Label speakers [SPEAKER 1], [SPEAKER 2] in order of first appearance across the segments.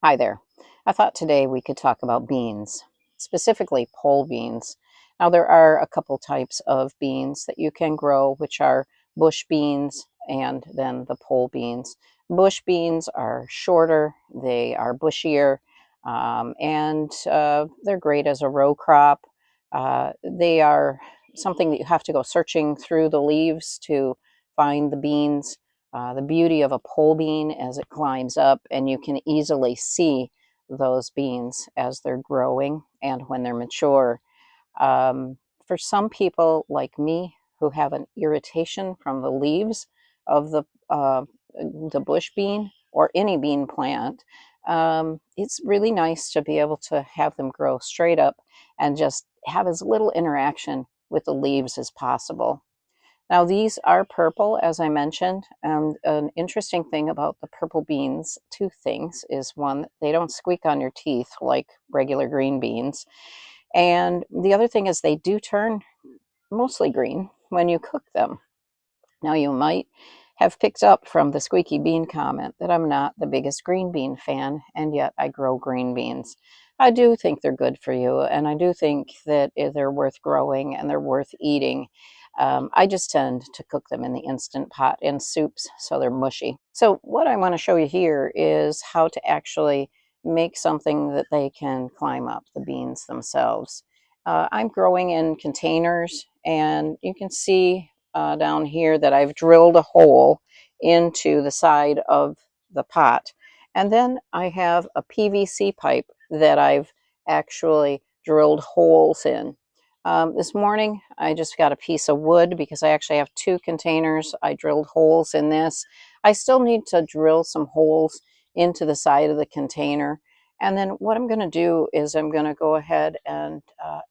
[SPEAKER 1] Hi there. I thought today we could talk about beans, specifically pole beans. Now, there are a couple types of beans that you can grow, which are bush beans and then the pole beans. Bush beans are shorter, they are bushier, and they're great as a row crop. They are something that you have to go searching through the leaves to find the beans. The beauty of a pole bean as it climbs up, and you can easily see those beans as they're growing and when they're mature. For some people like me who have an irritation from the leaves of the bush bean or any bean plant, it's really nice to be able to have them grow straight up and just have as little interaction with the leaves as possible. Now, these are purple, as I mentioned, and an interesting thing about the purple beans, two things, is one, they don't squeak on your teeth like regular green beans. And the other thing is they do turn mostly green when you cook them. Now, you might have picked up from the squeaky bean comment that I'm not the biggest green bean fan, and yet I grow green beans. I do think they're good for you, and I do think that they're worth growing and they're worth eating. I just tend to cook them in the Instant Pot in soups so they're mushy. So what I want to show you here is how to actually make something that they can climb up, the beans themselves. I'm growing in containers, and you can see down here that I've drilled a hole into the side of the pot. And then I have a PVC pipe that I've actually drilled holes in. This morning I just got a piece of wood because I actually have two containers. I drilled holes in this. I still need to drill some holes into the side of the container. And then what I'm going to do is I'm going to go ahead and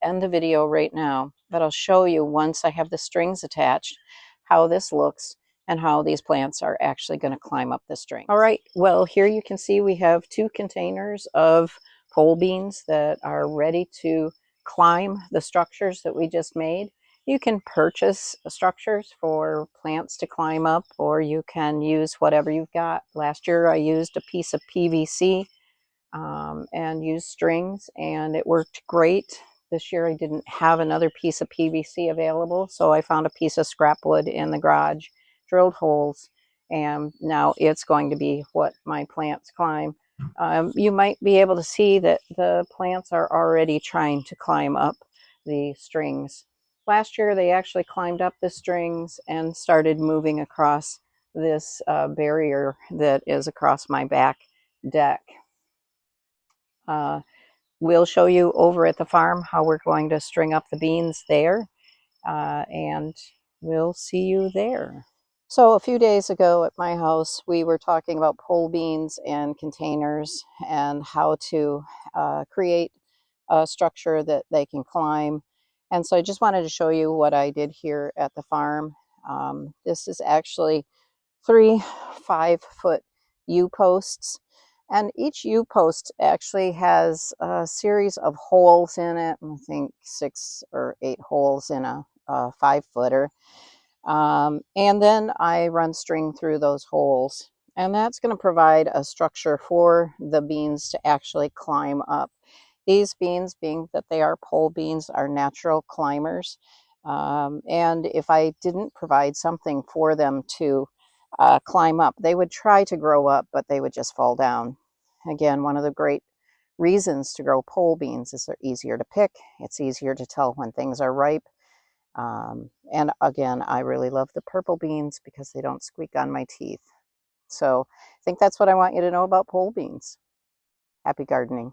[SPEAKER 1] end the video right now, but I'll show you once I have the strings attached how this looks and how these plants are actually going to climb up the string. All right, well, here you can see we have two containers of pole beans that are ready to climb the structures that we just made. You can purchase structures for plants to climb up, or you can use whatever you've got. Last year I used a piece of PVC and used strings, and it worked great. This year I didn't have another piece of PVC available, so I found a piece of scrap wood in the garage, drilled holes, and now it's going to be what my plants climb. You might be able to see that the plants are already trying to climb up the strings. Last year they actually climbed up the strings and started moving across this barrier that is across my back deck. Uh, we'll show you over at the farm how we're going to string up the beans there, and we'll see you there. So a few days ago at my house, we were talking about pole beans and containers and how to create a structure that they can climb. And so I just wanted to show you what I did here at the farm. This is actually 3 5-foot U-posts. And each U-post actually has a series of holes in it. I think 6 or 8 holes in a 5-footer. And then I run string through those holes. And that's going to provide a structure for the beans to actually climb up. These beans, being that they are pole beans, are natural climbers. And if I didn't provide something for them to climb up, they would try to grow up, but they would just fall down. Again, one of the great reasons to grow pole beans is they're easier to pick. It's easier to tell when things are ripe. And again, I really love the purple beans because they don't squeak on my teeth. So I think that's what I want you to know about pole beans. Happy gardening.